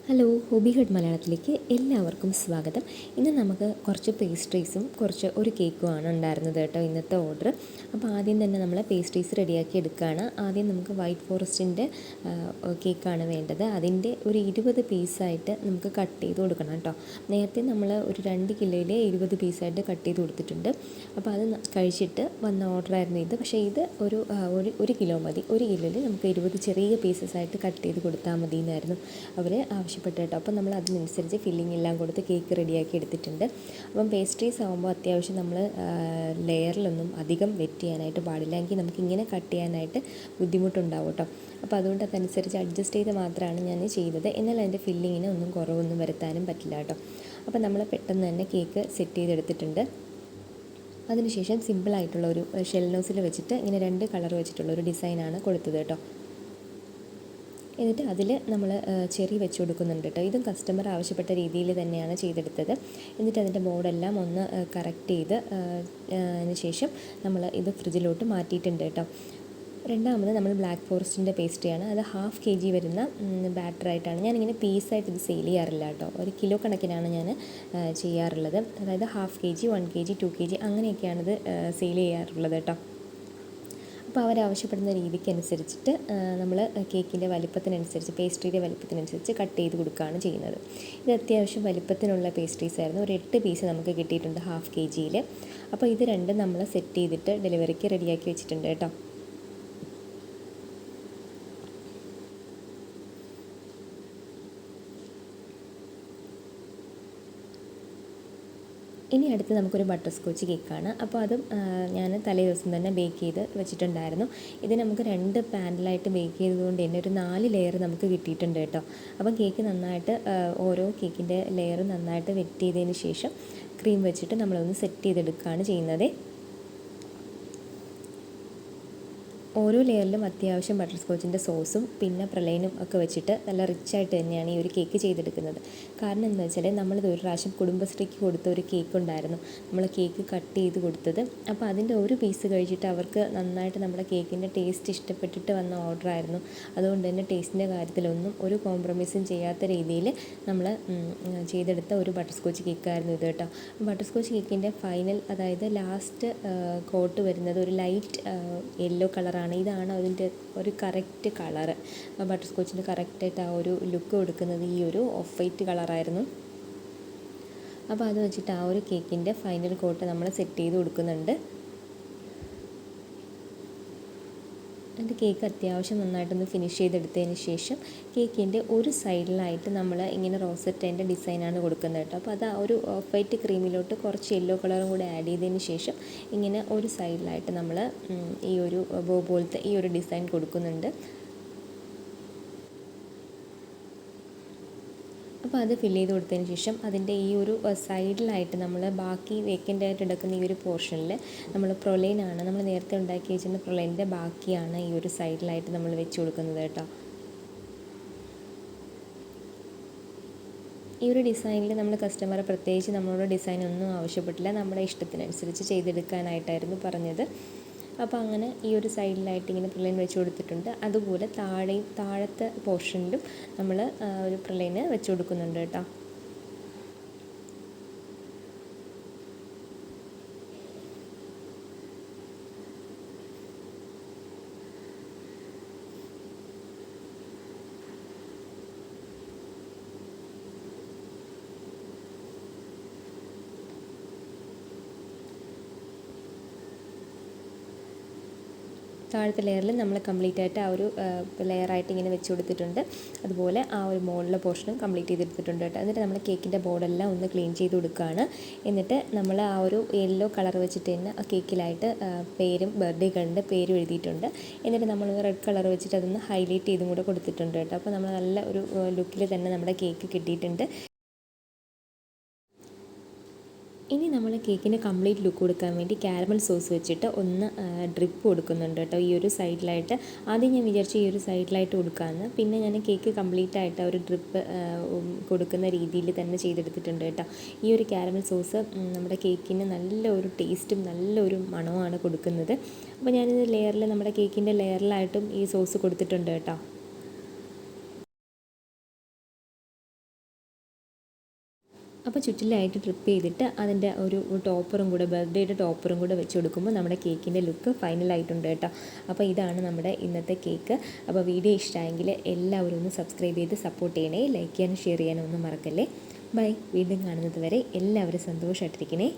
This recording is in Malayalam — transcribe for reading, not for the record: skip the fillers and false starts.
ഹലോ, ഹോബി ഹെഡ് മലയാളത്തിലേക്ക് എല്ലാവർക്കും സ്വാഗതം. ഇന്ന് നമുക്ക് കുറച്ച് പേസ്ട്രീസും ഒരു കേക്കുമാണ് ഉണ്ടായിരുന്നത് കേട്ടോ, ഇന്നത്തെ ഓർഡർ. അപ്പോൾ ആദ്യം തന്നെ നമ്മൾ പേസ്ട്രീസ് റെഡിയാക്കി എടുക്കുകയാണ്. ആദ്യം നമുക്ക് വൈറ്റ് ഫോറസ്റ്റിൻ്റെ കേക്കാണ് വേണ്ടത്. അതിൻ്റെ ഒരു 20 പീസായിട്ട് നമുക്ക് കട്ട് ചെയ്ത് കൊടുക്കണം കേട്ടോ. നേരത്തെ നമ്മൾ ഒരു 2 കിലോയിൽ 20 പീസായിട്ട് കട്ട് ചെയ്ത് കൊടുത്തിട്ടുണ്ട്. അപ്പോൾ അത് കഴിച്ചിട്ട് വന്ന ഓർഡറായിരുന്നു ഇത്. പക്ഷേ ഇത് ഒരു കിലോ മതി. 1 കിലോയിൽ നമുക്ക് 20 ചെറിയ പീസസായിട്ട് കട്ട് ചെയ്ത് കൊടുത്താൽ മതി എന്നായിരുന്നു അവർ ആവശ്യപ്പെട്ടു കേട്ടോ. അപ്പം നമ്മൾ അതിനനുസരിച്ച് ഫില്ലിംഗ് എല്ലാം കൊടുത്ത് കേക്ക് റെഡിയാക്കി എടുത്തിട്ടുണ്ട്. അപ്പം പേസ്ട്രീസ് ആകുമ്പോൾ അത്യാവശ്യം നമ്മൾ ലെയറിലൊന്നും അധികം വെറ്റ് ചെയ്യാനായിട്ട് പാടില്ല, എങ്കിൽ നമുക്കിങ്ങനെ കട്ട് ചെയ്യാനായിട്ട് ബുദ്ധിമുട്ടുണ്ടാവും കേട്ടോ. അപ്പോൾ അതുകൊണ്ട് അതനുസരിച്ച് അഡ്ജസ്റ്റ് ചെയ്ത് മാത്രമാണ് ഞാൻ ചെയ്തത്. എന്നാൽ അതിൻ്റെ ഫില്ലിങ്ങിന് ഒന്നും കുറവൊന്നും വരുത്താനും പറ്റില്ല കേട്ടോ. അപ്പോൾ നമ്മൾ പെട്ടെന്ന് തന്നെ കേക്ക് സെറ്റ് ചെയ്തെടുത്തിട്ടുണ്ട്. അതിനുശേഷം സിമ്പിളായിട്ടുള്ള ഒരു ഷെൽ നോസിൽ വെച്ചിട്ട് ഇങ്ങനെ 2 കളർ വെച്ചിട്ടുള്ള ഒരു ഡിസൈനാണ് കൊടുത്തത് കേട്ടോ. എന്നിട്ട് അതിൽ നമ്മൾ ചെറി വെച്ച് കൊടുക്കുന്നുണ്ട് കേട്ടോ. ഇതും കസ്റ്റമർ ആവശ്യപ്പെട്ട രീതിയിൽ തന്നെയാണ് ചെയ്തെടുത്തത്. എന്നിട്ട് അതിൻ്റെ ബോർഡെല്ലാം ഒന്ന് കറക്റ്റ് ചെയ്ത് അതിന് ശേഷം നമ്മൾ ഇത് ഫ്രിഡ്ജിലോട്ട് മാറ്റിയിട്ടുണ്ട് കേട്ടോ. രണ്ടാമത് നമ്മൾ ബ്ലാക്ക് ഫോറസ്റ്റിൻ്റെ പേസ്ട്രിയാണ്. അത് 1/2 kg വരുന്ന ബാറ്ററായിട്ടാണ്. ഞാനിങ്ങനെ പീസായിട്ട് ഇത് സെയിൽ ചെയ്യാറില്ല കേട്ടോ. ഒരു കിലോ കണക്കിനാണ് ഞാൻ ചെയ്യാറുള്ളത്. അതായത് 1/2 kg, 1 kg, 2 kg അങ്ങനെയൊക്കെയാണ് ഇത് സെയിൽ ചെയ്യാറുള്ളത് കേട്ടോ. അപ്പോൾ അവരാവശ്യപ്പെടുന്ന രീതിക്ക് അനുസരിച്ചിട്ട് നമ്മൾ കേക്കിൻ്റെ വലിപ്പത്തിനനുസരിച്ച്, പേസ്ട്രിയുടെ വലിപ്പത്തിനനുസരിച്ച് കട്ട് ചെയ്ത് കൊടുക്കുകയാണ് ചെയ്യുന്നത്. ഇത് അത്യാവശ്യം വലിപ്പത്തിനുള്ള പേസ്ട്രീസ് ആയിരുന്നു. ഒരു 8 പീസ് നമുക്ക് കിട്ടിയിട്ടുണ്ട് 1/2 kgയിൽ. അപ്പോൾ ഇത് രണ്ടും നമ്മൾ സെറ്റ് ചെയ്തിട്ട് ഡെലിവറിക്ക് റെഡിയാക്കി വെച്ചിട്ടുണ്ട് കേട്ടോ. ഇനി അടുത്ത് നമുക്കൊരു ബട്ടർ സ്കോച്ച് കേക്കാണ്. അപ്പോൾ അതും ഞാൻ തലേ ദിവസം തന്നെ ബേക്ക് ചെയ്ത് വെച്ചിട്ടുണ്ടായിരുന്നു. ഇത് നമുക്ക് 2 പാനിലായിട്ട് ബേക്ക് ചെയ്തതുകൊണ്ട് തന്നെ ഒരു 4 ലെയർ നമുക്ക് കിട്ടിയിട്ടുണ്ട് കേട്ടോ. അപ്പം കേക്ക് നന്നായിട്ട് ഓരോ കേക്കിൻ്റെ ലെയർ നന്നായിട്ട് വെറ്റ് ചെയ്തതിന് ശേഷം ക്രീം വെച്ചിട്ട് നമ്മളൊന്ന് സെറ്റ് ചെയ്തെടുക്കുകയാണ് ചെയ്യുന്നത്. ഓരോ ലെയറിലും അത്യാവശ്യം ബട്ടർ സ്കോച്ചിൻ്റെ സോസും പിന്നെ പ്രളയനും ഒക്കെ വെച്ചിട്ട് നല്ല റിച്ചായിട്ട് തന്നെയാണ് ഈ ഒരു കേക്ക് ചെയ്തെടുക്കുന്നത്. കാരണം എന്താ വെച്ചാൽ നമ്മളിത് ഒരു പ്രാവശ്യം കുടുംബശ്രീക്ക് കൊടുത്ത ഒരു കേക്ക് ഉണ്ടായിരുന്നു, നമ്മൾ കേക്ക് കട്ട് ചെയ്ത് കൊടുത്തത്. അപ്പോൾ അതിൻ്റെ ഒരു പീസ് കഴിച്ചിട്ട് അവർക്ക് നന്നായിട്ട് നമ്മുടെ കേക്കിൻ്റെ ടേസ്റ്റ് ഇഷ്ടപ്പെട്ടിട്ട് വന്ന ഓർഡറായിരുന്നു. അതുകൊണ്ട് തന്നെ ടേസ്റ്റിൻ്റെ കാര്യത്തിലൊന്നും ഒരു കോംപ്രമൈസും ചെയ്യാത്ത രീതിയിൽ നമ്മൾ ചെയ്തെടുത്ത ഒരു ബട്ടർ സ്കോച്ച് കേക്കായിരുന്നു ഇത് കേട്ടോ. ബട്ടർ സ്കോച്ച് കേക്കിൻ്റെ ഫൈനൽ, അതായത് ലാസ്റ്റ് കോട്ട് വരുന്നത് ഒരു ലൈറ്റ് യെല്ലോ കളറാണ്. ഇതാണ് അതിൻ്റെ ഒരു കറക്റ്റ് കളറ്. ബട്ടർ സ്കോച്ചിൻ്റെ കറക്റ്റായിട്ട് ആ ഒരു ലുക്ക് കൊടുക്കുന്നത് ഈ ഒരു ഓഫ് വൈറ്റ് കളറായിരുന്നു. അപ്പോൾ അത് വെച്ചിട്ട് ആ ഒരു കേക്കിൻ്റെ ഫൈനൽ കോട്ട് നമ്മൾ സെറ്റ് ചെയ്ത് കൊടുക്കുന്നുണ്ട്. എൻ്റെ കേക്ക് അത്യാവശ്യം നന്നായിട്ടൊന്ന് ഫിനിഷ് ചെയ്തെടുത്തതിന് ശേഷം കേക്കിൻ്റെ ഒരു സൈഡിലായിട്ട് നമ്മൾ ഇങ്ങനെ റോസറ്റേൻ്റെ ഡിസൈനാണ് കൊടുക്കുന്നത് കേട്ടോ. അപ്പോൾ അത് ആ ഒരു ഓഫ് വൈറ്റ് ക്രീമിലോട്ട് കുറച്ച് യെല്ലോ കളറും കൂടെ ആഡ് ചെയ്തതിന് ശേഷം ഇങ്ങനെ ഒരു സൈഡിലായിട്ട് നമ്മൾ ഈ ഒരു ബോ പോലത്തെ ഈ ഒരു ഡിസൈൻ കൊടുക്കുന്നുണ്ട്. അപ്പോൾ അത് ഫില്ല് ചെയ്ത് കൊടുത്തതിന് ശേഷം അതിൻ്റെ ഈ ഒരു സൈഡിലായിട്ട് നമ്മൾ ബാക്കി വേക്കൻ്റായിട്ട് എടുക്കുന്ന ഈ ഒരു പോർഷനിൽ നമ്മൾ പ്രൊലൈനാണ്, നമ്മൾ നേരത്തെ ഉണ്ടാക്കി വെച്ചിരുന്ന പ്രൊലൈൻ്റെ ബാക്കിയാണ് ഈ ഒരു സൈഡിലായിട്ട് നമ്മൾ വെച്ച് കൊടുക്കുന്നത് കേട്ടോ. ഈ ഒരു ഡിസൈനിൽ നമ്മൾ കസ്റ്റമറെ പ്രത്യേകിച്ച് നമ്മളോട് ഡിസൈൻ ഒന്നും ആവശ്യപ്പെട്ടില്ല, നമ്മുടെ ഇഷ്ടത്തിനനുസരിച്ച് ചെയ്തെടുക്കാനായിട്ടായിരുന്നു പറഞ്ഞത്. അപ്പോൾ അങ്ങനെ ഈ ഒരു സൈഡിലായിട്ട് ഇങ്ങനെ പ്രളയൻ വെച്ച് കൊടുത്തിട്ടുണ്ട്. അതുപോലെ താഴത്തെ പോർഷനിലും നമ്മൾ ഒരു പ്രളയന് വെച്ച് കൊടുക്കുന്നുണ്ട് കേട്ടോ. താഴത്തെ ലെയറിൽ നമ്മൾ കംപ്ലീറ്റ് ആയിട്ട് ആ ഒരു ലെയറായിട്ട് ഇങ്ങനെ വെച്ച് കൊടുത്തിട്ടുണ്ട്. അതുപോലെ ആ ഒരു മുകളിലെ പോർഷനും കംപ്ലീറ്റ് ചെയ്തെടുത്തിട്ടുണ്ട് കേട്ടോ. എന്നിട്ട് നമ്മൾ കേക്കിൻ്റെ ബോർഡെല്ലാം ഒന്ന് ക്ലീൻ ചെയ്ത് കൊടുക്കുകയാണ്. എന്നിട്ട് നമ്മൾ ആ ഒരു യെല്ലോ കളർ വെച്ചിട്ട് തന്നെ ആ കേക്കിലായിട്ട് പേരും ബർത്ത്ഡേ ഗേളിൻ്റെ പേരും എഴുതിയിട്ടുണ്ട്. എന്നിട്ട് നമ്മൾ റെഡ് കളർ വെച്ചിട്ട് അതൊന്ന് ഹൈലൈറ്റ് ചെയ്തും കൂടെ കൊടുത്തിട്ടുണ്ട് കേട്ടോ. അപ്പോൾ നമ്മൾ നല്ല ഒരു ലുക്കിൽ തന്നെ നമ്മുടെ കേക്ക് കിട്ടിയിട്ടുണ്ട്. ഇനി നമ്മൾ കേക്കിന് കംപ്ലീറ്റ് ലുക്ക് കൊടുക്കാൻ വേണ്ടി കാരമൽ സോസ് വെച്ചിട്ട് ഒന്ന് ഡ്രിപ്പ് കൊടുക്കുന്നുണ്ട് കേട്ടോ ഈ ഒരു സൈഡിലായിട്ട്. ആദ്യം ഞാൻ വിചാരിച്ചു ഈ ഒരു സൈഡിലായിട്ട് കൊടുക്കാമെന്ന്, പിന്നെ ഞാൻ കേക്ക് കംപ്ലീറ്റ് ആയിട്ട് ഒരു ഡ്രിപ്പ് കൊടുക്കുന്ന രീതിയിൽ തന്നെ ചെയ്തെടുത്തിട്ടുണ്ട് കേട്ടോ. ഈ ഒരു കാരമൽ സോസ് നമ്മുടെ കേക്കിന് നല്ല ഒരു ടേസ്റ്റും നല്ലൊരു മണവുമാണ് കൊടുക്കുന്നത്. അപ്പോൾ ഞാനിത് ലെയറിൽ, നമ്മുടെ കേക്കിൻ്റെ ലെയറിലായിട്ടും ഈ സോസ് കൊടുത്തിട്ടുണ്ട് കേട്ടോ. അപ്പോൾ ചുറ്റിലായിട്ട് ട്രിപ്പ് ചെയ്തിട്ട് അതിൻ്റെ ഒരു ടോപ്പറും കൂടെ, ബർത്ത്ഡേയുടെ ടോപ്പറും കൂടെ വെച്ച് കൊടുക്കുമ്പോൾ നമ്മുടെ കേക്കിൻ്റെ ലുക്ക് ഫൈനലായിട്ടുണ്ട് കേട്ടോ. അപ്പോൾ ഇതാണ് നമ്മുടെ ഇന്നത്തെ കേക്ക്. അപ്പോൾ വീഡിയോ ഇഷ്ടമായെങ്കിൽ എല്ലാവരും ഒന്ന് സബ്സ്ക്രൈബ് ചെയ്ത് സപ്പോർട്ട് ചെയ്യണേ. ലൈക്ക് ചെയ്യാനും ഷെയർ ചെയ്യാനും ഒന്നും മറക്കല്ലേ. ബൈ. വീണ്ടും കാണുന്നത് വരെ എല്ലാവരും സന്തോഷമായിട്ടിരിക്കണേ.